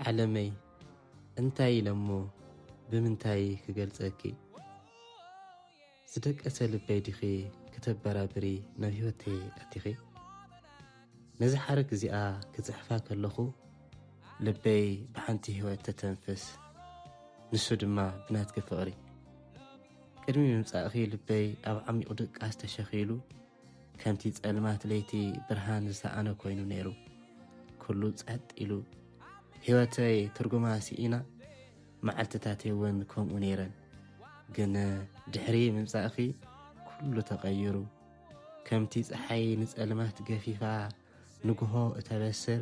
ዓለመይ እንታይ ኢለሞ ብምንታይ ክገልጸኪ ዝደቀሰ ልበይ ዲኺ ክተበራብሪ ናብ ህይወተይ ኣቲኺ ነዚ ሓረግ እዚኣ ክጽሕፋ ከለኹ ልበይ ብሓንቲ ህይወት ተተንፍስ ንሱ ድማ ብናትኪ ፍቕሪ ቅድሚ ምምጻእኺ ልበይ ኣብ ዓሚቕ ድቃስ ተሸኺሉ ከምቲ ጸልማት ለይቲ ብርሃን ዝሰኣነ ኮይኑ ነይሩ ኩሉ ጸጥ ኢሉ ህይወተይ ትርጉማ ሲኢና መዓልትታተይ እውን ከምኡ ነይረን ግን ድሕሪ ምምጻእኺ ኩሉ ተቐይሩ ከምቲ ፀሓይ ንጸልማት ገፊፋ ንግሆ እተበስር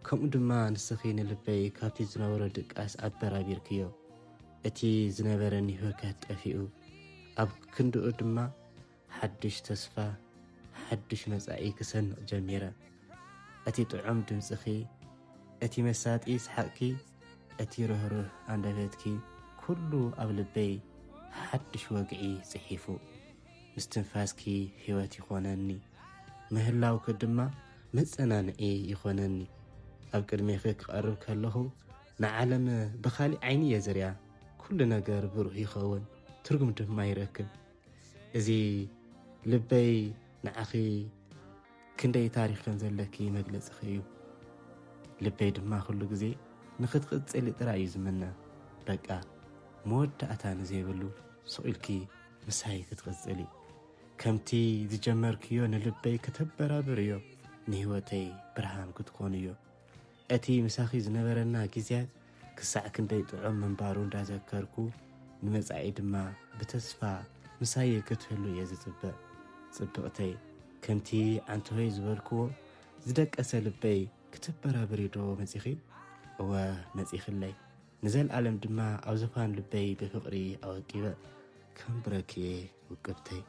ከምኡ ድማ ንስኺ ንልበይ ካብቲ ዝነበረ ድቃስ ኣበራቢርክዮ እቲ ዝነበረኒ ህወከት ጠፊኡ ኣብ ክንድኡ ድማ ሓድሽ ተስፋ ሓድሽ መጻኢ ክሰንቕ ጀሚረ እቲ ጥዑም ድምጽኺ እቲ መሳጢ ስሓቅኪ እቲ ርህሩህ ኣንደበትኪ ኩሉ ኣብ ልበይ ሓድሽ ወግዒ ጽሒፉ ምስትንፋስኪ ህይወት ይኾነኒ ምህላውኪ ድማ መጸናንዒ ይኾነኒ ኣብ ቅድሜኺ ክቐርብ ከለኹ ንዓለም ብኻሊእ ዓይኒ የዝርያ ኩሉ ነገር ብሩህ ይኸውን ትርጉም ድማ ይረክብ እዚ ልበይ ንዓኺ ክንደይ ታሪኽ ከም ዘለኪ መግለጽኺ እዩ ልበይ ድማ ኩሉ ግዜ ንኽትቕጽሊ ጥራይ እዩ ዝምነ በቃ መወዳእታ ንዘይብሉ ስቑኢልኪ ምሳይ ክትቕጽሊ ከምቲ ዝጀመርክዮ ንልበይ ከተበራብር እዮ ንህይወተይ ብርሃን ክትኮኑ እዮ እቲ ምሳኺ ዝነበረና ጊዜያት ክሳዕ ክንደይ ጥዑም ምንባሩ እንዳዘከርኩ ንመጻኢ ድማ ብተስፋ ምሳይ ክትህሉ እየ ዝጽበቕ ጽብቕተይ ከምቲ ዓንተሆይ ዝበልክዎ ዝደቀሰ ልበይ ክትበራብሪ ዶ መጺኺ እወ መጺኽለይ ንዘለዓለም ድማ ኣብ ዝፋን ልበይ ብፍቕሪ ኣወቂበ ከም ብረክየ ውቅብተይ